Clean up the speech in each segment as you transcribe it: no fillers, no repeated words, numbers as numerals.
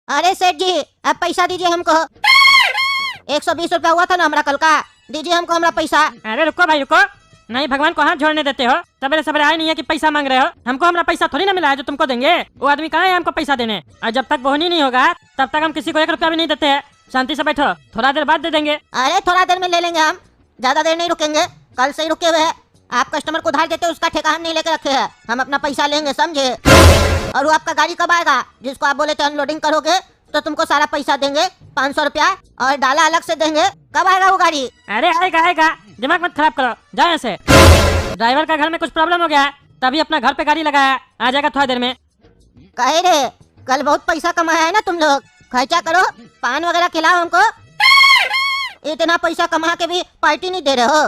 अरे सेठ जी, अब पैसा दीजिए हमको। 120 रुपया हुआ था ना हमारा कल का, दीजिए हमको हमारा पैसा। अरे रुको भाई रुको, नहीं भगवान को हाथ जोड़ने देते हो। सवेरे सवेरे आए नहीं है कि पैसा मांग रहे हो। हमको हमारा पैसा थोड़ी ना मिला है जो तुमको देंगे। वो आदमी कहाँ है हमको पैसा देने? और जब तक बोहनी नहीं होगा तब तक हम किसी को 1 रुपया भी नहीं देते हैं। शांति से बैठो, थोड़ा देर बाद दे देंगे। अरे थोड़ा देर में ले लेंगे हम, ज्यादा देर नहीं रुकेंगे। कल से ही रुके हुए हैं। आप कस्टमर को उधार देते हो उसका ठेका हम नहीं लेके रखे हैं। हम अपना पैसा लेंगे, समझे? और वो आपका गाड़ी कब आएगा जिसको आप बोले थे अनलोडिंग करोगे तो तुमको सारा पैसा देंगे 500 रुपया और डाला अलग से देंगे। कब आएगा वो गाड़ी? अरे आएगा आएगा, दिमाग मत खराब करो, जाओ यहाँ से। ड्राइवर का घर में कुछ प्रॉब्लम हो गया है, तभी अपना घर पे गाड़ी लगाया। आ जाएगा थोड़ा देर में। कहे रे, कल बहुत पैसा कमाया है ना तुम लोग, खर्चा करो, पान वगैरह खिलाओ हमको। इतना पैसा कमा के भी पार्टी नहीं दे रहे हो।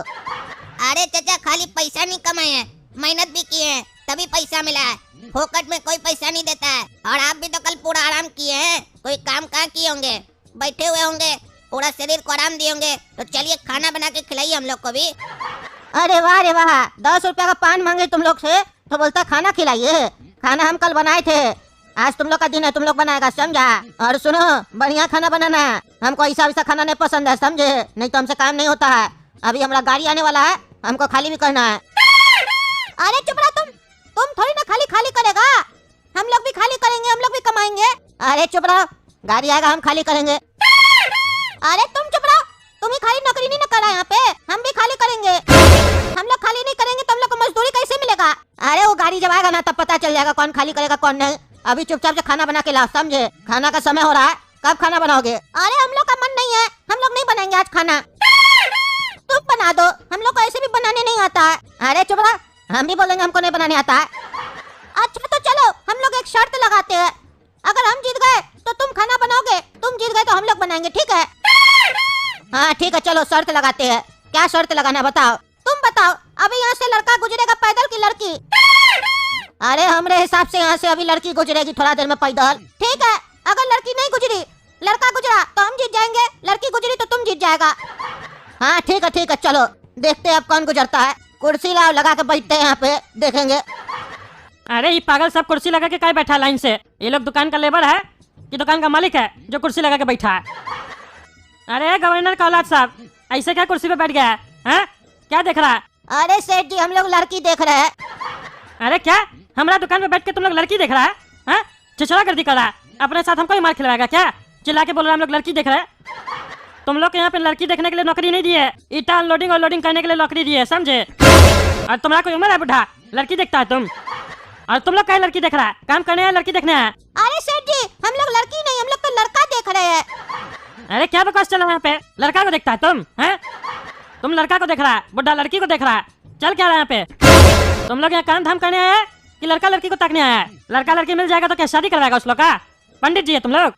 अरे चाचा, खाली पैसा नहीं कमाए हैं, मेहनत भी किए हैं, तभी पैसा मिला है। फोकट में कोई पैसा नहीं देता है। और आप भी तो कल पूरा आराम किए हैं, कोई काम कहाँ किए होंगे, बैठे हुए होंगे, पूरा शरीर को आराम दिए होंगे। तो चलिए खाना बना के खिलाइए हम लोग को भी। अरे वाह रे वाह, 10 रुपया का पान मांगे तुम लोग से तो बोलता खाना खिलाइए। खाना हम कल बनाए थे, आज तुम लोग का दिन है, तुम लोग बनाएगा, समझा? और सुनो, बढ़िया खाना बनाना। हमको ऐसा वैसा खाना नहीं पसंद है, समझे? नहीं तो हमसे काम नहीं होता है। अभी हमारा गाड़ी आने वाला है, हमको खाली भी करना है। अरे चुप रहो तुम थोड़ी ना खाली खाली करेगा, हम लोग भी खाली करेंगे, हम लोग भी कमाएंगे। अरे चुप रहो, गाड़ी आएगा हम खाली करेंगे। अरे तुम चुप रहो, तुम ही खाली नौकरी नहीं ना करा यहाँ पे, हम भी खाली करेंगे। हम लोग खाली नहीं करेंगे तो हम लोग को मजदूरी कैसे मिलेगा? अरे वो गाड़ी जब आएगा ना तब पता चल जाएगा कौन खाली करेगा कौन नहीं। अभी चुपचाप से खाना बना के लाओ, समझे? खाना का समय हो रहा है, कब खाना बनाओगे? अरे हम लोग का मन नहीं है, हम लोग नहीं बनाएंगे आज खाना। तुम बना दो, हम लोग को ऐसे भी बनाने नहीं आता है। अरे चुप रहो, हम भी बोलेंगे हमको नहीं बनाने आता है। अच्छा तो चलो, हम लोग एक शर्त लगाते हैं, अगर हम जीत गए तो तुम खाना बनाओगे, तुम जीत गए तो हम लोग बनाएंगे, ठीक है? हाँ ठीक है, चलो शर्त लगाते हैं। क्या शर्त लगाना बताओ? तुम बताओ, अभी यहाँ से लड़का गुजरेगा पैदल की लड़की? अरे हमरे हिसाब से यहाँ से अभी लड़की गुजरेगी थोड़ा देर में पैदल। ठीक है, अगर लड़की नहीं गुजरी, लड़का गुजरा तो हम जीत जाएंगे, लड़की गुजरी तो तुम जीत जाएगा। हाँ ठीक है, चलो देखते हैं अब कौन गुजरता है। कुर्सी लाओ, लगा के बैठते हैं यहाँ पे, देखेंगे। अरे ये पागल सब कुर्सी लगा के क्या बैठा लाइन से? ये लोग दुकान का लेबर है कि दुकान का मालिक है जो कुर्सी लगा के बैठा है? अरे गवर्नर का औलाद साहब, ऐसे क्या कुर्सी पे बैठ गया है? हैं? क्या देख रहा है? अरे सेठ जी, हम लोग लड़की देख रहे हैं। अरे क्या, हमारा दुकान पे बैठ के तुम लोग लड़की देख रहा है? हैं? छिछड़ा गर्दी कर रहा है, अपने साथ हमको ही मार खिलवाएगा क्या? चिल्ला के बोल रहा है हम लोग लड़की देख रहे हैं। तुम लोग के यहाँ पे लड़की देखने के लिए नौकरी नहीं दी है, ईटा अनलोडिंग और लोडिंग करने के लिए नौकरी दी है, समझे? और तुम्हारा कोई उम्र है बुढ़ा, लड़की देखता है तुम? और तुम लोग क्या लड़की देख रहा है? काम करने है लड़की देखने है? अरे सेठ जी, हम लोग लड़की नहीं, हम लोग तो लड़का देख रहे हैं। अरे क्या बकवास चल रहा है यहाँ पे? लड़का को देखता है तुम? हैं? तुम लड़का को देख रहा है, बुढ़ा लड़की को देख रहा है। चल क्या रहा है यहाँ पे? तुम लोग यहाँ काम धाम करने आए कि लड़का लड़की को ताकने आया है? लड़का लड़की मिल जाएगा तो क्या शादी करवाएगा उस लोग का? पंडित जी है तुम लोग?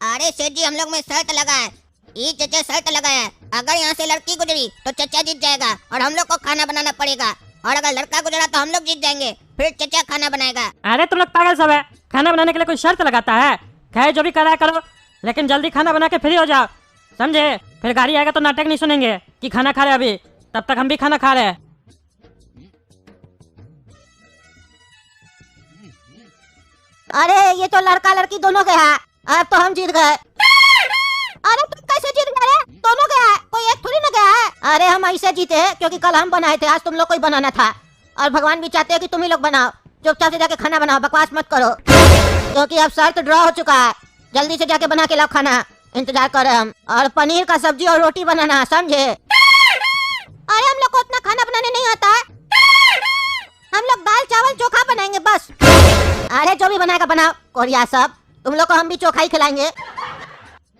अरे सेठ जी, हम लोग में शर्त लगा है, ये चचा शर्त लगा है, अगर यहाँ से लड़की गुजरी तो चचा जीत जाएगा और हम लोग को खाना बनाना पड़ेगा, और अगर लड़का गुजरा तो हम लोग जीत जाएंगे, फिर चचा खाना बनाएगा। अरे तुम लोग पागल सब है, खाना बनाने के लिए कोई शर्त लगाता है? खैर जो भी करा करो, लेकिन जल्दी खाना बना के फ्री हो जाओ, समझे? फिर गाड़ी आएगा तो नाटक नहीं सुनेंगे कि खाना खा रहे अभी, तब तक हम भी खाना खा रहे हैं। अरे ये तो लड़का लड़की दोनों गया, अब तो हम जीत गए। अरे तुम कैसे जीत गए? दोनों गया, कोई एक थोड़ी ना गया है। अरे हम ऐसे जीते हैं क्योंकि कल हम बनाए थे, आज तुम लोग को ही बनाना था, और भगवान भी चाहते हैं कि तुम ही लोग बनाओ। चुपचाप से जाके खाना बनाओ, बकवास मत करो, क्योंकि अब शर्त ड्रॉ हो चुका है। जल्दी से जाके बना के लाओ खाना, इंतजार कर रहे हम। और पनीर का सब्जी और रोटी बनाना, समझे? अरे हम लोग को उतना खाना बनाने नहीं आता है, हम लोग दाल चावल चोखा बनाएंगे बस। अरे जो भी बनाएगा बनाओ, कोरिया सब, तुम लोग को हम भी चोखा ही खिलाएंगे।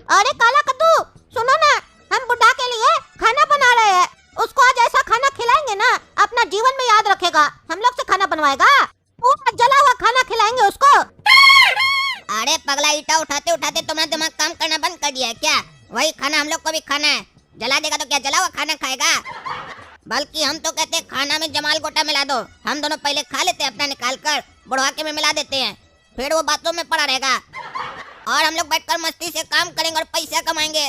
अरे काला कद्दू, सुनो ना, हम बुढ़ा के लिए खाना बना रहे हैं, उसको आज ऐसा खाना खिलाएंगे ना अपना जीवन में याद रखेगा। हम लोग से खाना बनवाएगा, पूरा जला हुआ खाना खिलाएंगे उसको। अरे पगला, ईटा उठाते उठाते तुम्हारा दिमाग काम करना बंद कर दिया है क्या? वही खाना हम लोग को भी खाना है, जला देगा तो क्या जला हुआ खाना खाएगा? बल्कि हम तो कहते हैं खाना में जमाल गोटा मिला दो, हम दोनों पहले खा लेते हैं अपना निकाल कर, बुढ़वा के में मिला देते हैं, फिर वो बातों में पड़ा रहेगा और हम लोग बैठकर मस्ती से काम करेंगे और पैसा कमाएंगे।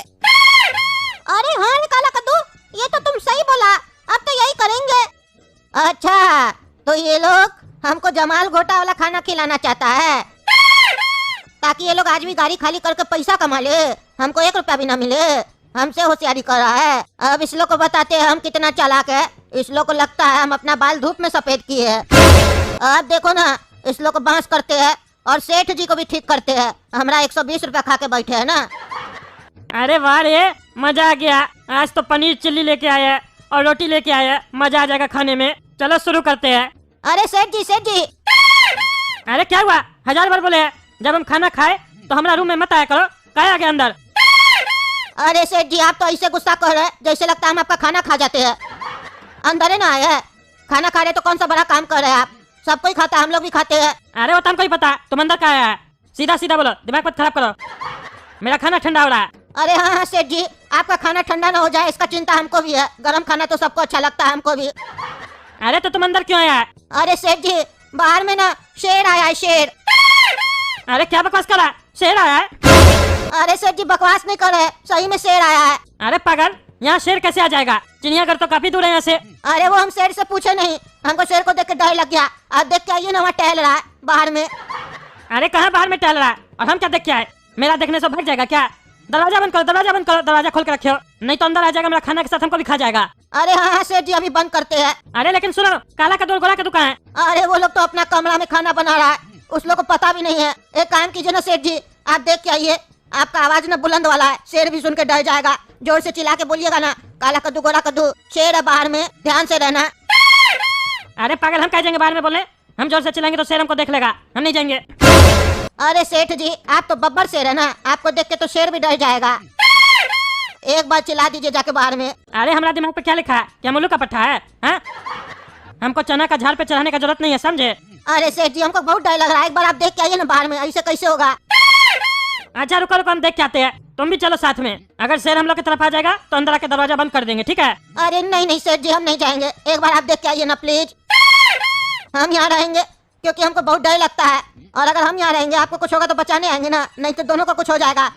अरे हाँ काला कद्दू, ये तो तुम सही बोला, अब तो यही करेंगे। अच्छा तो ये लोग हमको जमाल घोटा वाला खाना खिलाना चाहता है, ताकि ताकि ये लोग आज भी गाड़ी खाली करके पैसा कमा ले, हमको 1 रुपया भी ना मिले। हमसे होशियारी कर रहा है। अब इस लोग को बताते हैं हम कितना चालाक है। इस लोग को लगता है हम अपना बाल धूप में सफेद किए हैं। अब देखो ना, इस लोग को बांस करते हैं और सेठ जी को भी ठीक करते हैं। हमारा 120 रुपया खा के बैठे है ना। अरे वाह रे, मजा आ गया। आज तो पनीर चिल्ली लेके आए हैं और रोटी लेके आए हैं। मजा आ जाएगा खाने में। चलो शुरू करते हैं। अरे सेठ जी, सेठ जी। अरे क्या हुआ? 1000 बार बोले हैं, जब हम खाना खाए तो हमारा रूम में मत आया करो। क्या आ गया अंदर? अरे सेठ जी, आप तो ऐसे गुस्सा कर रहे हैं जैसे लगता है हम आपका खाना खा जाते हैं। अंदर है ना आए, खाना खा रहे तो कौन सा बड़ा काम कर रहे हैं आप? सब कोई खाता है, हम लोग भी खाते हैं। अरे वो तो हमको ही पता, तुम अंदर क्या आया है? सीधा सीधा बोलो, दिमाग मत खराब करो। मेरा खाना ठंडा हो रहा है। अरे हाँ हाँ सेठ जी, आपका खाना ठंडा ना हो जाए इसका चिंता हमको भी है। गरम खाना तो सबको अच्छा लगता है, हमको भी। अरे तो तुम अंदर क्यों आया है? अरे सेठ जी, बाहर में ना शेर आया है, शेर। अरे क्या बकवास कर रहा है? शेर आया है? अरे सेठ जी, बकवास नहीं कर रहे, सही में शेर आया है। अरे पागल, यहाँ शेर कैसे आ जाएगा? चिड़ियाघर तो काफी दूर है यहाँ से। अरे वो हम शेर से पूछे नहीं, हमको शेर को देख के डर लग गया। आप देख के आइए ना, वहाँ टहल रहा है बाहर में। अरे कहाँ बाहर में टहल रहा है और हम क्या देख के आए? मेरा देखने से भाग जाएगा क्या? दरवाजा बंद करो, दरवाजा बंद करो, दरवाजा खोल के रखियो, नहीं तो अंदर आ जाएगा। मेरा खाना के साथ हमको भी खा जाएगा। अरे हाँ हाँ सेठ जी, अभी बंद करते हैं। अरे लेकिन सुनो, काला कद्दू और गोरा कद्दू कहाँ है? अरे वो लोग तो अपना कमरा में खाना बना रहा है, उस लोग को पता भी नहीं है। एक काम कीजिए ना सेठ जी, आप देख के आइए। आपका आवाज ना बुलंद वाला है, शेर भी सुन के डर जाएगा। जोर से चिल्ला के बोलिएगा ना, काला कद्दू गोरा कद्दू, शेर है बाहर में, ध्यान से रहना। अरे पागल, हम कह जाएंगे बाहर में बोलने? हम जोर से चिल्लाएंगे तो शेर हमको देख लेगा, हम नहीं जाएंगे। अरे सेठ जी, आप तो बब्बर शेर है ना, आपको देख के तो शेर भी डर जाएगा। एक बार चिल्ला दीजिए जाके बाहर में। अरे हमारा दिमाग पे क्या लिखा है? क्या मुल्लू का पट्टा है? हाँ? हमको चना का झाड़ पे चढ़ाने का जरूरत नहीं है, समझे? अरे सेठ जी, हमको बहुत डर लग रहा है। एक बार आप देख के आइए ना बाहर में, ऐसे कैसे होगा? अच्छा रुको रुको, हम देख के आते हैं, तुम भी चलो साथ में। अगर शेर हम लोग की तरफ आ जाएगा तो अंदर आके दरवाजा बंद कर देंगे, ठीक है? अरे नहीं नहीं सेठ जी, हम नहीं जाएंगे। एक बार आप देख के आइए ना प्लीज। हम यहाँ रहेंगे क्योंकि हमको बहुत डर लगता है, और अगर हम यहाँ रहेंगे आपको कुछ होगा तो बचाने आएंगे ना, नहीं तो दोनों को कुछ हो जाएगा।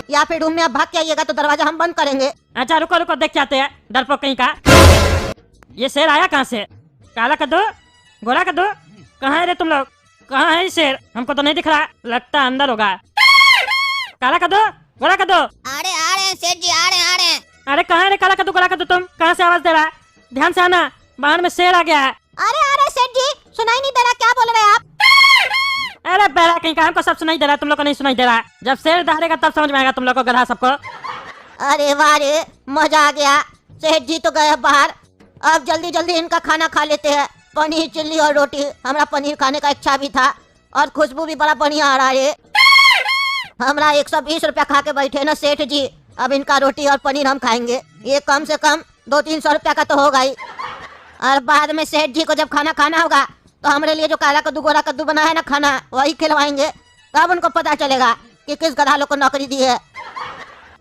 या फिर रूम में आप भाग के आइएगा तो दरवाजा हम बंद करेंगे। अच्छा रुको रुको, देख के आते हैं, डरपोक कहीं का। ये शेर आया कहाँ से? काला कद्दू गोरा कद्दू, कहाँ है रे तुम लोग? कहाँ है ये शेर? हमको तो नहीं दिख रहा, लगता है अंदर होगा। काला कद्दू गोरा कद्दू, अरे आ रहे हैं सेठ जी, आ रहे हैं, आ रहे हैं। अरे कहाँ है रे काला कद्दू गोरा कद्दू? तुम कहाँ से आवाज दे रहा है? ध्यान से आना, बाहर में शेर आ गया है। अरे सेठ जी, सुनाई नहीं दे रहा, क्या बोल रहे हैं आप? अरे बेरा कहीं का, हमको सब सुनाई दे रहा है, तुम लोग को नहीं सुनाई दे रहा है। जब शेर दहाड़ेगा तब समझ में आएगा तुम लोग को, गधा सबको। अरे वाह रे, मजा आ गया। सेठ जी तो गए बाहर, अब जल्दी जल्दी इनका खाना खा लेते हैं। पनीर चिल्ली और रोटी, हमारा पनीर खाने का इच्छा भी था और खुशबू भी बड़ा बढ़िया आ रहा है। हमारा 120 रुपया खा के बैठे ना सेठ जी, अब इनका रोटी और पनीर हम खाएंगे। ये कम से कम 200-300 रुपया का तो होगा ही। और बाद में सेठ जी को जब खाना खाना होगा तो हमारे लिए जो काला कद्दू गोरा कद्दू बना है ना खाना, वही खिलवाएंगे। तब उनको पता चलेगा कि किस गधा लोग को नौकरी दी है,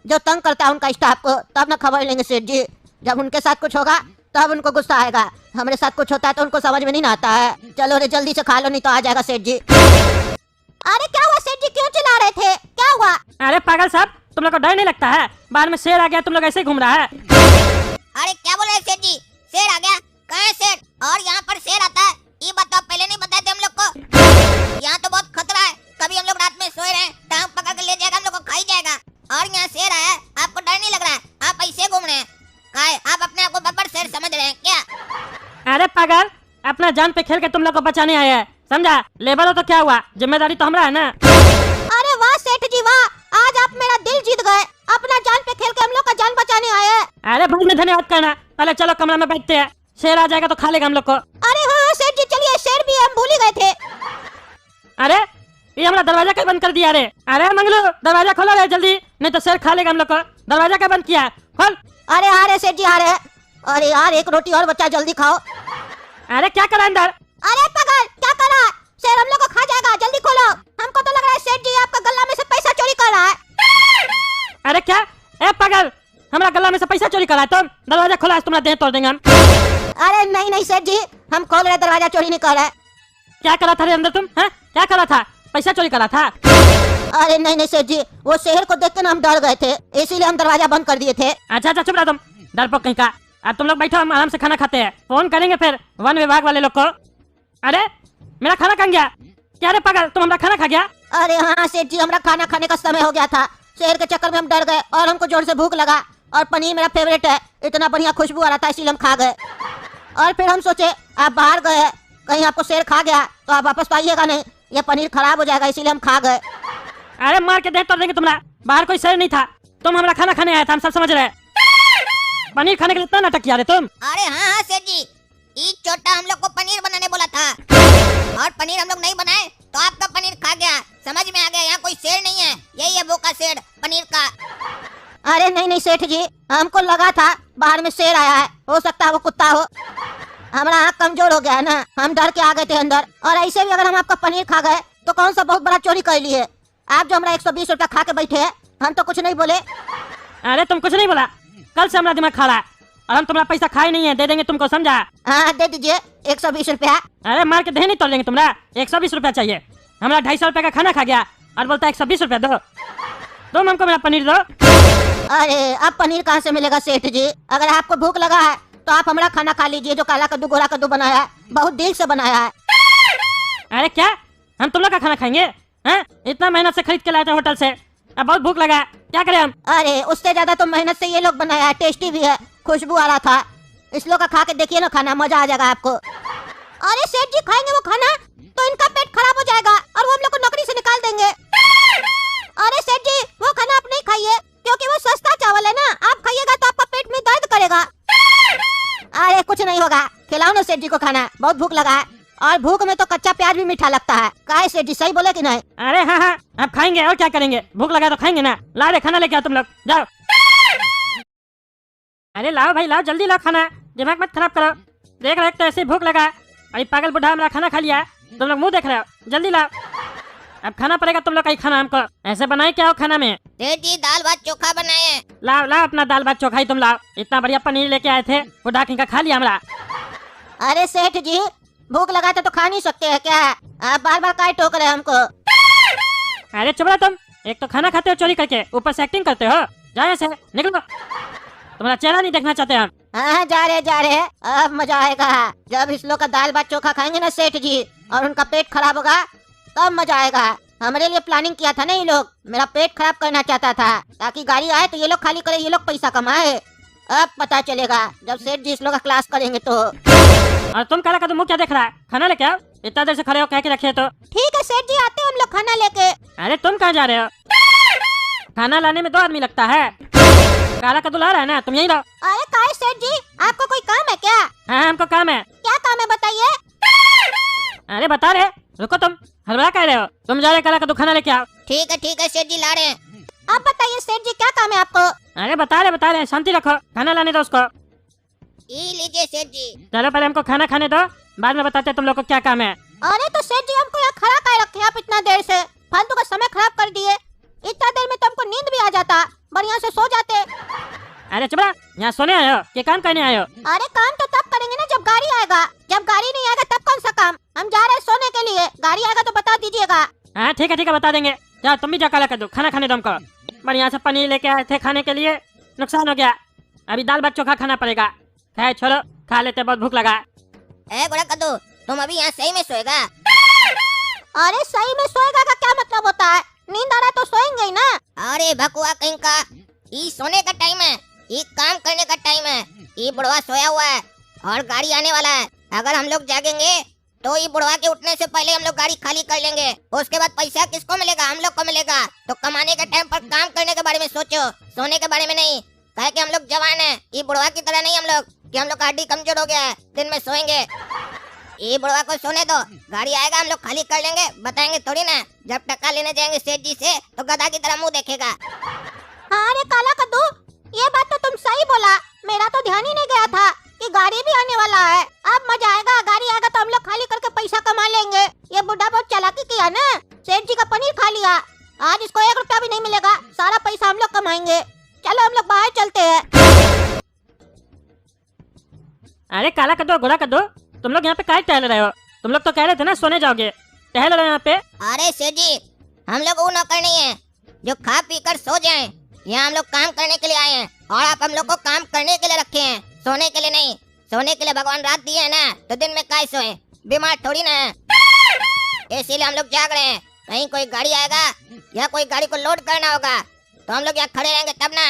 जो तंग करता है उनका स्टाफ को। तब ना खबर लेंगे सेठ जी। जब उनके साथ कुछ होगा तब उनको गुस्सा आएगा, हमारे साथ कुछ होता है तो उनको समझ में नहीं आता है। चलो रे जल्दी से खा लो, नहीं तो आ जाएगा सेठ जी। अरे क्या हुआ सेठ जी, क्यों चिल्ला रहे थे? क्या हुआ? अरे पागल साहब, तुम लोग को डर नहीं लगता है? बाहर में शेर आ गया, तुम लोग ऐसे ही घूम रहा है। अरे क्या बोल रहे हैं सेठ जी? शेर आ गया? कहाँ है शेर? और यहाँ पर शेर आता है? ये बताओ, पहले नहीं बताए थे हम लोग को? यहाँ तो बहुत खतरा है, कभी हम लोग रात में सोए रहे, टांग पकड़ के ले जाएगा, हम लोग को खा ही जाएगा। और यहाँ शेर आया है, आपको डर नहीं लग रहा है? आप ऐसे घूम रहे हैं, काय आप अपने आप को बब्बर शेर समझ रहे हैं क्या? अरे पागल, अपना जान पे खेल के तुम लोग को बचाने आया है, समझा? लेबर हो तो क्या हुआ, जिम्मेदारी तो हमारा है ना। अरे वाह सेठ जी वाह, आज आप मेरा दिल जीत गए। अपना जान पे खेल के हम लोग का जान बचाने आए हैं। अरे भाई में धन्यवाद करना, पहले चलो कमरा में बैठते हैं, शेर आ जाएगा तो खा लेगा हम लोग को। अरे हाँ सेठ जी, चलिए, शेर भी हम भूल ही गए थे। अरे ये हमारा दरवाजा क्यों बंद कर दिया रे? अरे मंगलू, दरवाजा खोलो रे जल्दी, नहीं तो शेर खा लेगा हम लोग को। दरवाजा क्या बंद किया? खोल। अरे आ रहे सेठ जी, आ रहे। अरे यार, एक रोटी और बच्चा, जल्दी खाओ। अरे क्या करा अंदर? अरे पागल, क्या कर रहा है? शेर हम लोग को खा जाएगा, जल्दी खोलो। हमको तो लग रहा है सेठ जी आपका गला में से पैसा चोरी कर रहा है। अरे क्या? ए पागल, हमारा गला में से पैसा चोरी करा है तुम? दरवाजा खोला, आज तुम्हारा देह तोड़ देंगे हम। अरे नहीं नहीं सेठ जी, हम खोल रहे, दरवाजा चोरी नहीं कर रहे। क्या करा था रे अंदर तुम? हैं? क्या करा था? पैसा चोरी करा था? अरे नहीं नहीं सेठ जी, वो शेर को देख के ना हम डर गए थे, इसीलिए हम दरवाजा बंद कर दिए थे। अच्छा अच्छा, चुप रहो तुम, डरपोक कहीं का। अब तुम लोग बैठो, हम आराम से खाना खाते हैं, फोन करेंगे फिर वन विभाग वाले लोग को। अरे मेरा खाना कहाँ गया? क्या रे पागल, तुम हमारा खाना खा गया? अरे हाँ सेठ जी, हमारा खाना खाने का समय हो गया था। शेर के चक्कर में हम डर गए और हमको जोर से भूख लगा, और पनीर मेरा फेवरेट है, इतना बढ़िया खुशबू आ रहा था इसीलिए हम खा गए। और फिर हम सोचे आप बाहर गए, कहीं आपको शेर खा गया तो आप वापस तो आइएगा नहीं, ये पनीर खराब हो जाएगा, इसीलिए हम खा गए। अरे मार के देख तो देंगे तुम्हारा, बाहर कोई शेर नहीं था, तुम हमारा खाना खाने आया था, हम सब समझ रहे। पनीर खाने के लिए इतना नाटक किया रे तुम। अरे हाँ हाँ सेठ जी, ई छोटा हम लोग को पनीर बनाने बोला था और पनीर हम लोग नहीं बनाए तो आपका पनीर खा गया। समझ में आ गया, यहाँ कोई शेर नहीं है, यही है भूखा शेर पनीर का। अरे नहीं नहीं सेठ जी, हमको लगा था बाहर में शेर आया है, हो सकता है वो कुत्ता हो। हमारा आँख कमजोर हो गया है ना, हम डर के आ गए थे अंदर। और ऐसे भी अगर हम आपका पनीर खा गए तो कौन सा बहुत बड़ा चोरी कर लिए। आप जो हमारा 120 रुपया खा के बैठे हैं, हम तो कुछ नहीं बोले। अरे तुम कुछ नहीं बोला, कल से हमारा दिमाग खा रहा है और हम तुम्हारा पैसा खाए नहीं है, दे देंगे तुमको, समझा। हाँ दे दीजिए 120 रुपया। अरे मार के दे नहीं तोड़ देंगे तुम्हारा, 120 रुपया चाहिए। हमारा 250 रुपया का खाना खा गया और बोलता है 120 रुपया दो, तुम हमको मेरा पनीर दो। अरे अब पनीर कहाँ से मिलेगा सेठ जी? अगर आपको भूख लगा है तो आप हमारा खाना खा लीजिए, जो काला कद्दू गोरा कद्दू बनाया है, बहुत दिल से बनाया है। अरे क्या हम तुम लोग का खाना खाएंगे? हैं? इतना मेहनत से खरीद के लाए थे होटल से, अब बहुत भूख लगा है, क्या करें हम? अरे उससे ज्यादा तो मेहनत से ये लोग बनाया है, टेस्टी भी है, खुशबू आ रहा था। इस लोग का खा के देखिए ना खाना, मजा आ जाएगा आपको। अरे सेठ जी खाएंगे वो खाना तो इनका पेट खराब हो जाएगा और वो हम लोग को नौकरी से निकाल देंगे। अरे सेठ जी वो खाना आप नहीं खाइए, क्योंकि वो सस्ता चावल है ना, आप खाइएगा तो आपका पेट में दर्द करेगा। अरे कुछ नहीं होगा, खिलाओ ना सेठ जी को खाना, बहुत भूख लगा है। और भूख में तो कच्चा प्याज भी मीठा लगता है। काहे सेठ जी, सही बोले कि नहीं? अरे हाँ हाँ अब खाएंगे और क्या करेंगे, भूख लगा तो खाएंगे ना। ला रे खाना लेके आओ तुम लोग, जाओ। अरे लाओ भाई लाओ, जल्दी लाओ खाना, दिमाग मत खराब करो। देख रहे तो ऐसे भूख लगा, अरे पागल बुढ़ा हमारा खाना खा लिया, तुम लोग मुंह देख रहे हो, जल्दी लाओ। अब खाना पड़ेगा तुम लोग का ही खाना हमको। ऐसे बनाए क्या हो खाना में? सेठ जी दाल भात चोखा बनाए हैं। लाओ लाओ अपना दाल भात चोखा ही तुम लाओ, इतना बढ़िया पनीर लेके आए थे, बुढ़ा का खा लिया हमारा। अरे सेठ जी भूख लगा तो खा नहीं सकते हैं क्या? आप बार बार काहे टोक रहे हैं हमको? अरे चुप रहो तुम, एक तो खाना खाते हो चोरी करके, ऊपर से एक्टिंग करते हो, जाओ ऐसे निकलो, तुम्हारा चेहरा नहीं देखना चाहते हम। हाँ जा रहे, अब मजा आएगा जब इस लोग का दाल भात चोखा खाएंगे ना सेठ जी, और उनका पेट खराब होगा तब मजा आएगा। हमारे लिए प्लानिंग किया था ना ये लोग, मेरा पेट खराब करना चाहता था ताकि गाड़ी आए तो ये लोग खाली करे, ये लोग पैसा कमाए। अब पता चलेगा जब सेठ जी इस लोग का क्लास करेंगे तो। और तुम काला कदम मुंह क्या देख रहा है, खाना लेके आओ, इतना देर से खड़े हो कह के रखे तो। ठीक है सेठ जी, आते हैं हम लोग खाना लेके। अरे तुम कहाँ जा रहे हो? खाना लाने में 2 आदमी लगता है, काला कद्दू ला रहा है ना, तुम यहीं रहो। अरे काहे सेठ जी, आपको कोई काम है क्या? हाँ हमको काम है। क्या काम है बताइए? अरे बता रहे, रुको तुम हड़बड़ा कह रहे हो, तुम जा रहे काला कद्दू खाना लेके आओ। ठीक है सेठ जी ला रहे हैं। आप बताइए सेठ जी क्या काम है आपको? अरे बता रहे, शांति रखो, खाना लाने दो उसको। ये लीजिए सेठ जी। चलो पहले हमको खाना खाने दो, बाद में बताते तुम लोग को क्या काम है। अरे तो सेठ जी हमको यहाँ खड़ा कर रखे आप इतना देर से, फालतू का समय खराब कर दिए। इतना देर में तो हमको नींद भी आ जाता, बढ़िया से सो जाते। अरे चुप रहा, यहाँ सोने आए हो कि काम करने आए हो? अरे काम तो तब करेंगे ना जब गाड़ी आएगा, जब गाड़ी नहीं आएगा तब कौन सा काम? हम जा रहे हैं सोने के लिए, गाड़ी आएगा तो बता दीजिएगा। हाँ ठीक है बता देंगे, जाओ तुम भी जाओ काला कद्दू खाना खाने दो हमको। बढ़िया से पनीर लेके आए थे खाने के लिए, नुकसान हो गया, अभी दाल भात चोखा खाना पड़ेगा। खैर छोड़ो, खा लेते, बहुत भूख लगा। ए गोरा कद्दू, तुम अभी यहाँ सही में सोएगा? अरे सही में सोएगा का क्या मतलब होता है? नींद आ रहा है तो सोएंगे ही ना। अरे भकुआ कहीं का, ये सोने का टाइम है, ये काम करने का टाइम है। ये बुढ़वा सोया हुआ है और गाड़ी आने वाला है, अगर हम लोग जागेंगे तो ये बुढ़वा के उठने से पहले हम लोग गाड़ी खाली कर लेंगे। उसके बाद पैसा किसको मिलेगा? हम लोग को मिलेगा। तो कमाने के टाइम पर काम करने के बारे में सोचो, सोने के बारे में नहीं। कहे कि हम लोग जवान हैं, ये बुढ़वा की तरह नहीं हम लोग कि हम लोग का हड्डी कमजोर हो गया है, दिन में सोएंगे। ये बुढ़वा को सोने दो, गाड़ी आएगा हम लोग खाली कर लेंगे, बताएंगे थोड़ी ना। जब टक्का लेने जाएंगे सेठ जी से तो गधा की तरह मुंह देखेगा। अरे काला कद्दू, ये बात तो तुम सही बोला, मेरा तो ध्यान ही नहीं गया था कि गाड़ी भी आने वाला है। अब मजा आएगा, गाड़ी आएगा तो हम लोग खाली करके पैसा कमा लेंगे। ये बुढ़ा बहुत चालाकी किया ना, सेठ जी का पनीर खा लिया, आज इसको 1 रुपया भी नहीं मिलेगा, सारा पैसा हम लोग कमाएंगे। चलो हम लोग बाहर चलते हैं। अरे काला कद्दू गोरा कद्दू, तुम लोग यहाँ पे काहे टहल रहे हो? तुम लोग तो कह रहे थे ना सोने जाओगे, टहल रहे हो यहाँ पे। अरे सेठ जी, हम लोग वो नौकर नहीं है जो खा पी कर सो जाएं। यहाँ हम लोग काम करने के लिए आए हैं और आप हम लोग को काम करने के लिए रखे हैं, सोने के लिए नहीं। सोने के लिए भगवान रात दिए है ना, तो दिन में काय सोए, बीमार थोड़ी ना है, इसीलिए हम लोग जाग रहे हैं। कहीं कोई गाड़ी आएगा या कोई गाड़ी को लोड करना होगा तो हम लोग यहाँ खड़े रहेंगे तब ना।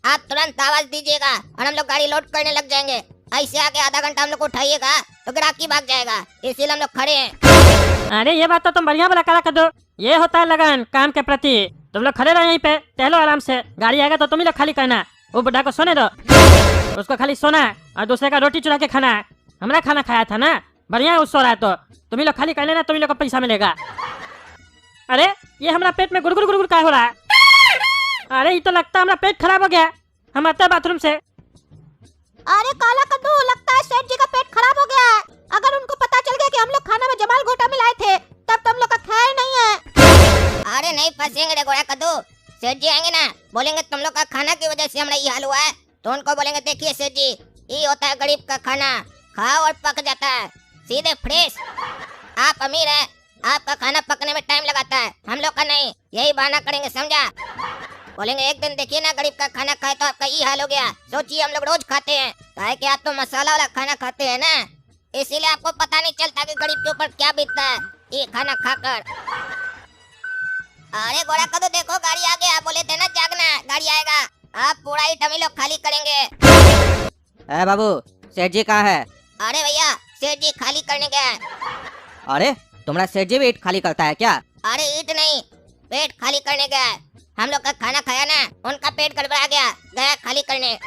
आप तुरंत आवाज दीजिएगा और हम लोग गाड़ी लोड करने लग जाएंगे। ऐसे आके आधा घंटा हम लोग को उठाइएगा तो ग्राहकी भाग जाएगा, इसीलिए हम लोग खड़े हैं। अरे ये बात तो तुम बढ़िया बोला करा कर दो। ये होता है लगन काम के प्रति। तुम लोग खड़े रहो यहीं पे, टहलो आराम से। गाड़ी आएगा तो तुम ही लोग खाली करना। वो बुढ़ा को सोने दो, उसको खाली सोना है और दूसरे का रोटी चुरा के खाना है। हमारा खाना खाया था ना, बढ़िया उस सो रहा है तो तुम ही लोग खाली कर लेना, तुम ही लोग को पैसा मिलेगा। अरे ये हमारा पेट में गुड़गुड़ गुड़गुड़ क्या हो रहा है? अरे ये तो लगता है हमारा पेट खराब हो गया। हम आते हैं बाथरूम से। अरे काला कद्दू, लगता है सेठ जी का पेट खराब हो गया है। अगर उनको पता चल गया कि हम लोग खाना में जमाल घोटा मिलाए थे तब तुम लोग का खैर नहीं है। अरे नहीं फंसेंगे रे गोरा कद्दू। सेठ जी आएंगे ना, बोलेंगे तुम लोग का खाना की वजह से हमारा ये हाल हुआ है, तो उनको बोलेंगे देखिए सेठ जी, ये होता है गरीब का खाना, खाओ और पक जाता है सीधे फ्रेश। आप अमीर है, आपका खाना पकने में टाइम लगाता है, हम लोग का नहीं। यही बहाना करेंगे, समझा? बोलेंगे एक दिन देखिए ना गरीब का खाना खाए तो आपका ये हाल हो गया। सोचिए हम लोग रोज खाते हैं, काहे कि आप तो मसाला वाला खाना खाते हैं ना, इसीलिए आपको पता नहीं चलता कि गरीब के ऊपर क्या बीतता है ये खाना खाकर। अरे गोरा कदू देखो गाड़ी आ गया, बोले थे ना जागना, गाड़ी आएगा। आप पूरा ही टमी लोग खाली करेंगे। ए बाबू, सेठ जी कहाँ है? अरे भैया सेठ जी खाली करने गए हैं। अरे तुम्हारा सेठ जी भी ईट खाली करता है क्या? अरे ईट नहीं, पेट खाली करने गया है। हम लोग का खाना खाया ना, उनका पेट गड़बड़ा गया, गया खाली करने।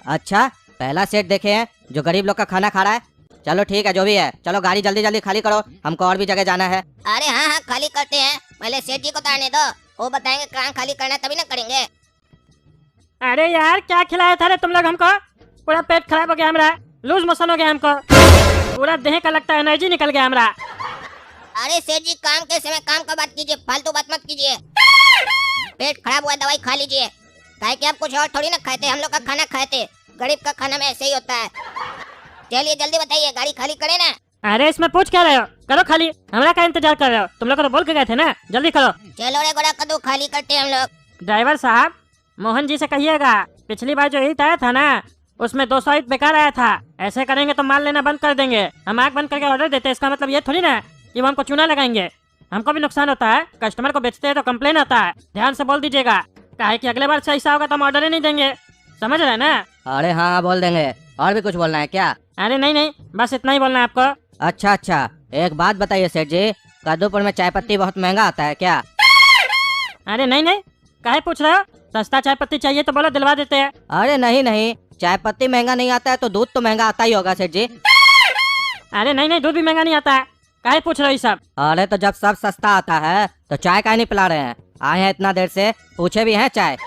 अच्छा, पहला सेठ देखे हैं जो गरीब लोग का खाना खा रहा है। चलो ठीक है, जो भी है, चलो गाड़ी जल्दी जल्दी खाली करो, हमको और भी जगह जाना है। अरे हाँ हाँ खाली करते हैं, पहले सेठ जी को तो आने दो, वो बताएंगे कहाँ खाली करना, तभी ना करेंगे। अरे यार क्या खिलाया था रे तुम लोग हमको? पूरा पेट खराब हो गया हमारा, लूज मोशन हो गया हमको, पूरा देह का लगता है एनर्जी निकल गया हमारा। अरे सेठ जी काम के समय काम का बात कीजिए, फालतू बात मत कीजिए। पेट खराब हुआ दवाई खा लीजिए, काहे कि आप कुछ और थोड़ी ना खाए थे, हम लोग का खाना खाए थे। गरीब का खाना में ऐसे ही होता है। चलिए जल्दी बताइए, गाड़ी खाली करें ना। अरे इसमें पूछ क्या रहे हो? करो खाली, हमारा क्या इंतजार कर रहे हो? तुम लोग को तो बोल के गए थे ना, जल्दी करो। चलो रे गोरा कद्दू, खाली करते हैं हम लोग। ड्राइवर साहब, मोहन जी से कहिएगा पिछली बार जो ईट आया था ना, उसमें 200 ईट बेकार आया था। ऐसे करेंगे तो माल लेना बंद कर देंगे। हम आँख बंद करके ऑर्डर देते हैं, इसका मतलब ये थोड़ी ना कि वो हमको चूना लगाएंगे। हमको भी नुकसान होता है, कस्टमर को बेचते हैं तो कंप्लेन आता है। ध्यान से बोल दीजिएगा, काहे कि अगले बार से ऐसा होगा तो हम ऑर्डर ही नहीं देंगे, समझ रहे हैं ना? अरे हाँ हाँ बोल देंगे। और भी कुछ बोलना है क्या? अरे नहीं नहीं, बस इतना ही बोलना है आपको। अच्छा अच्छा, एक बात बताइए सेठ जी, कद्दूपुर में चाय पत्ती बहुत महंगा आता है क्या? अरे नहीं नहीं, काहे पूछ रहे हो? सस्ता चाय पत्ती चाहिए तो बोलो, दिलवा देते हैं। अरे नहीं नहीं, चाय पत्ती महंगा नहीं आता है तो दूध तो महंगा आता ही होगा सेठ जी। अरे नहीं नहीं, दूध भी महंगा नहीं आता है, काहे पूछ रहे हो ये सब? अरे तो जब सब सस्ता आता है तो चाय काहे नहीं पिला रहे हैं? आए हैं इतना देर से, पूछे भी हैं चाय।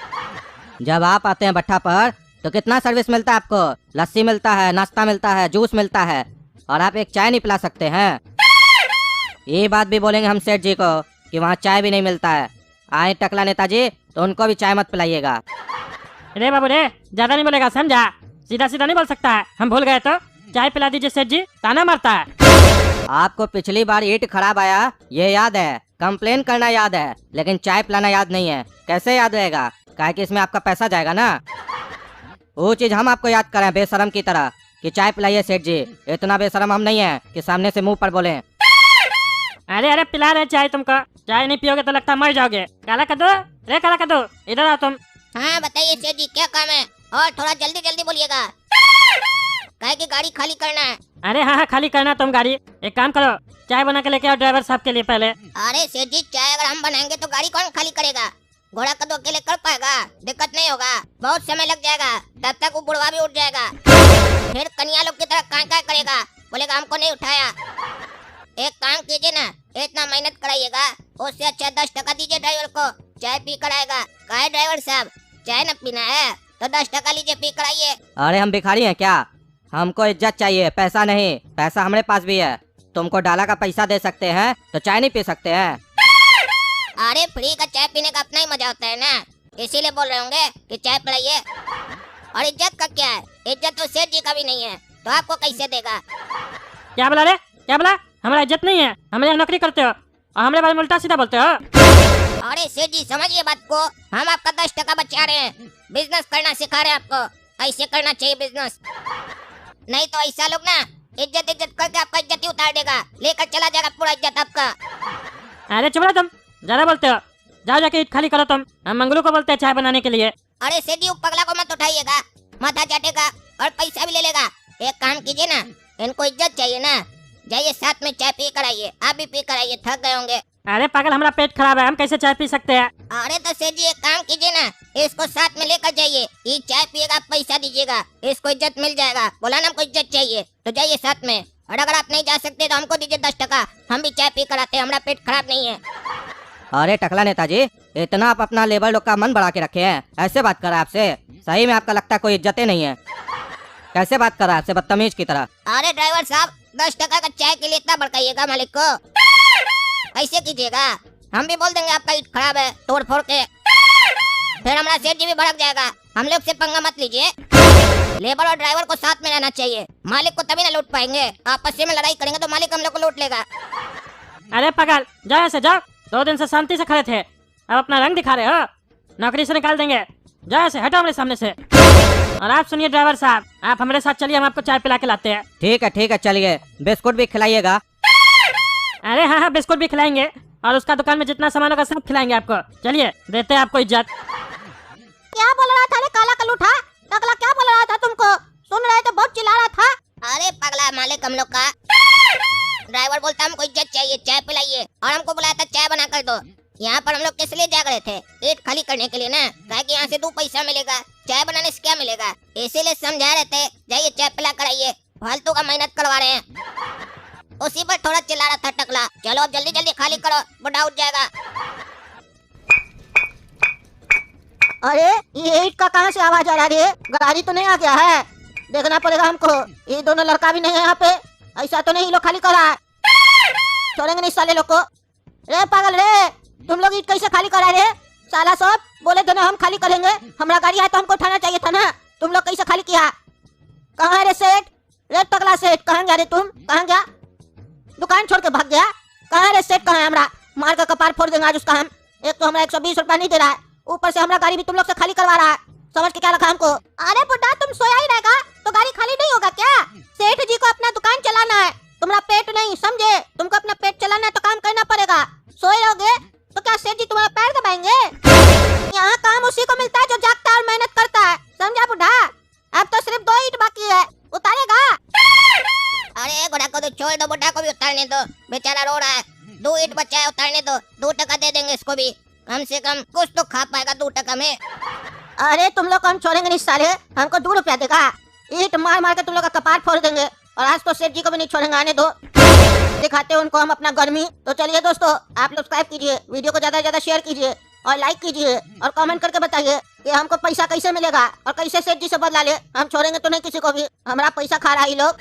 जब आप आते हैं भट्ठा पर तो कितना सर्विस मिलता है आपको? लस्सी मिलता है, नाश्ता मिलता है, जूस मिलता है, और आप एक चाय नहीं पिला सकते हैं? ये बात भी बोलेंगे हम सेठ जी को कि वहाँ चाय भी नहीं मिलता है। आए टकला नेताजी तो उनको भी चाय मत पिलाइएगा। रे बाबू रे, ज्यादा नहीं बोलेगा, समझा? सीधा सीधा नहीं बोल सकता है, हम भूल गए तो चाय पिला दीजिए सेठ जी, ताना मारता है। आपको पिछली बार ईट खराब आया ये याद है, कंप्लेन करना याद है, लेकिन चाय पिलाना याद नहीं है। कैसे याद रहेगा? काहे कि इसमें आपका पैसा जाएगा ना। वो चीज हम आपको याद करें बेशरम की तरह कि चाय पिलाइए सेठ जी। इतना बेशरम हम नहीं है कि सामने से मुंह पर बोले। अरे अरे पिला रहे चाय तुमको, चाय नहीं पियोगे तो लगता है मर जाओगे। काला कद्दू, रे काला कद्दू, इधर आओ तुम। हाँ बताइए सेठ जी, क्या काम है? और थोड़ा जल्दी जल्दी बोलिएगा, काहे कि गाड़ी खाली करना है। अरे हाँ हाँ, खाली करना तुम गाड़ी। एक काम करो, चाय बना के लेके आओ ड्राइवर साहब के लिए पहले। अरे सेठ जी, चाय अगर हम बनाएंगे तो गाड़ी कौन खाली करेगा? घोड़ा कद्दू अकेले कर पाएगा? दिक्कत नहीं होगा, बहुत समय लग जाएगा, तब तक वो बुढ़वा भी उठ जाएगा, फिर कन्या लोग की तरह काय करेगा, बोलेगा हमको नहीं उठाया। एक काम कीजिए ना, इतना मेहनत कराइएगा, उससे अच्छा 10 टका दीजिए ड्राइवर को, चाय पी कर आएगा। काहे ड्राइवर साहब, चाय न पीना है तो 10 टका लीजिए, पी कर आइए। अरे हम भिखारी हैं क्या? हमको इज्जत चाहिए, पैसा नहीं। पैसा हमारे पास भी है, तुमको डाला का पैसा दे सकते हैं तो चाय नहीं पी सकते हैं? अरे फ्री का चाय पीने का अपना ही मजा होता है ना, इसीलिए बोल रहे होंगे कि चाय पिलाइए। और इज्जत का क्या है? इज्जत तो सेठ जी का भी नहीं है, तो आपको कैसे देगा? क्या बोला रे, क्या बोला? हमारा इज्जत नहीं है? हमारे यहाँ नौकरी करते हो और हमारे बारे में उल्टा सीधा बोलते हो। अरे सेठ जी समझिए बात को, हम आपका 10 टका बचा रहे हैं, बिजनेस करना सिखा रहे हैं आपको, ऐसे करना चाहिए बिजनेस। नहीं तो ऐसा लोग ना इज्जत करके आपका इज्जत ही उतार देगा, लेकर चला जाएगा पूरा इज्जत आपका। अरे चुप रहो तुम, ज्यादा बोलते हो। जाओ जाके ईट खाली करो तुम, हम मंगलू को बोलते हैं चाय बनाने के लिए। अरे सेठ जी, पगला को मत उठाइएगा, माथा चाटेगा और पैसा भी ले लेगा। एक काम कीजिए ना, इनको इज्जत चाहिए ना, जाइए साथ में चाय पी कर आइए। आप भी पी कर आइए, थक गए होंगे। अरे पागल, हमारा पेट खराब है, हम कैसे चाय पी सकते हैं? अरे तो सेठ जी एक काम कीजिए ना, इसको साथ में लेकर जाइए। ये चाय पिएगा, पैसा दीजिएगा, इसको इज्जत मिल जाएगा। बोला ना हमको इज्जत चाहिए, तो जाइए साथ में। और अगर आप नहीं जा सकते तो हमको दीजिए 10 टका, हम भी चाय पी कर आते हैं, हमारा पेट खराब नहीं है। अरे टकला नेताजी, इतना आप अपना लेबर लोग का मन बढ़ा के रखे हैं, ऐसे बात कर रहा है आपसे? सही में आपका लगता है कोई इज्जत नहीं है। कैसे बात कर रहा है आपसे बदतमीज की तरह? अरे ड्राइवर साहब, 10 टका का चाय के लिए इतना भड़काइएगा मालिक को, कैसे कीजिएगा? हम भी बोल देंगे आपका ईट खराब है, तोड़ फोड़ के, फिर हमारा सेठ जी भी भड़क जाएगा। हम लोग से पंगा मत लीजिए, लेबर और ड्राइवर को साथ में रहना चाहिए। मालिक को तभी ना लूट पाएंगे, आपस में लड़ाई करेंगे तो मालिक हम लोग को लूट लेगा। अरे पागल, जाओ ऐसे जाओ, 2 दिन से शांति से खड़े थे, अब अपना रंग दिखा रहे हो, नौकरी से निकाल देंगे। जाओ ऐसे, हटो हमारे सामने से। और आप सुनिए ड्राइवर साहब, आप हमारे साथ चलिए, हम आपको चाय पिला के लाते हैं। ठीक है चलिए, बिस्कुट भी खिलाइएगा। अरे हाँ हाँ, बिस्कुट भी खिलाएंगे, और उसका दुकान में जितना सामान होगा सब खिलाएंगे आपको। चलिए, देते हैं आपको इज्जत। क्या बोल रहा था रे काला कलूठा? टकला क्या बोल रहा था तुमको? सुन रहे थे, बहुत चिल्ला रहा था। अरे पगला मालिक हम लोग का ड्राइवर बोलता हमको इज्जत चाहिए, चाय पिलाइए, और हमको बुलाया था चाय बना कर दो। यहाँ पर हम लोग किस लिए जाग रहे थे? पेट खाली करने के लिए ना, ताकि कि यहाँ से 2 पैसा मिलेगा, चाय बनाने से क्या मिलेगा, इसीलिए समझा रहे थे। जाइए चाय पिला कर आइए, फालतू का मेहनत करवा रहे हैं। उसी पर थोड़ा चिल्ला रहा था टकला। चलो अब जल्दी जल्दी खाली करो, बुढ़ा उठ जाएगा। अरे ये ईट का कहाँ से आवाज आ रहा है? गाड़ी तो नहीं आ गया है? देखना पड़ेगा हमको। ये दोनों लड़का भी नहीं है यहाँ पे, ऐसा तो नहीं लोग खाली कर रहा है। छोड़ेंगे नहीं साले लोग को। रे पागल रे, तुम लोग ईट कैसे खाली करा रे? साला सब बोले थे ना हम खाली करेंगे, हमारा गाड़ी आया तो हमको उठाना चाहिए था ना। तुम लोग कैसे खाली किया? कहाँ है रे सेठ? रे टकला सेठ, कहाँ गया रे तुम? कहाँ गया? दुकान छोड़ के भाग गया? कहाँ रे सेठ? कहाँ है? हमरा मार का कपार फोड़ देंगे आज उसका हम। एक तो हमरा 120 रुपया नहीं दे रहा है, ऊपर से हमारा गाड़ी भी तुम लोग से खाली करवा रहा है। समझ के क्या रखा हमको? अरे बुड्ढा, तुम सोया ही रहेगा तो गाड़ी खाली नहीं होगा क्या? सेठ जी को अपना दुकान चलाना है, तुम्हारा पेट नहीं, समझे? तुमको अपना पेट चलाना है तो काम करना पड़ेगा। सोए रहोगे तो क्या सेठ जी तुम्हारा पैर दबाएंगे? यहाँ काम उसी को मिलता है जो जागता है और मेहनत करता है, समझा बुड्ढा? अब तो सिर्फ 2 ईट बाकी है, उतारेगा? अरे घोड़ा को तो छोड़ दो, बुढ़ा को भी उतारने दो, बेचारा रो रहा है। 2 ईट बचा है, उतारने दो, 2 टका दे देंगे इसको भी, कम से कम कुछ तो खा पाएगा 2 टका में। अरे तुम लोग को हम छोड़ेंगे नहीं साले, हमको 2 रुपया देगा। ईट मार मार के तुम लोग का कपार फोड़ देंगे, और आज तो सेठ जी को भी नहीं छोड़ेंगे, आने दो, दिखाते हैं उनको हम अपना गर्मी। तो चलिए दोस्तों, आप लोग सब्सक्राइब कीजिए, वीडियो को ज्यादा से ज्यादा शेयर कीजिए और लाइक कीजिए, और कमेंट करके बताइए कि हमको पैसा कैसे मिलेगा और कैसे सेठ जी से बदला ले। हम छोड़ेंगे तो नहीं किसी को भी, हमारा पैसा खा रहा है ये लोग।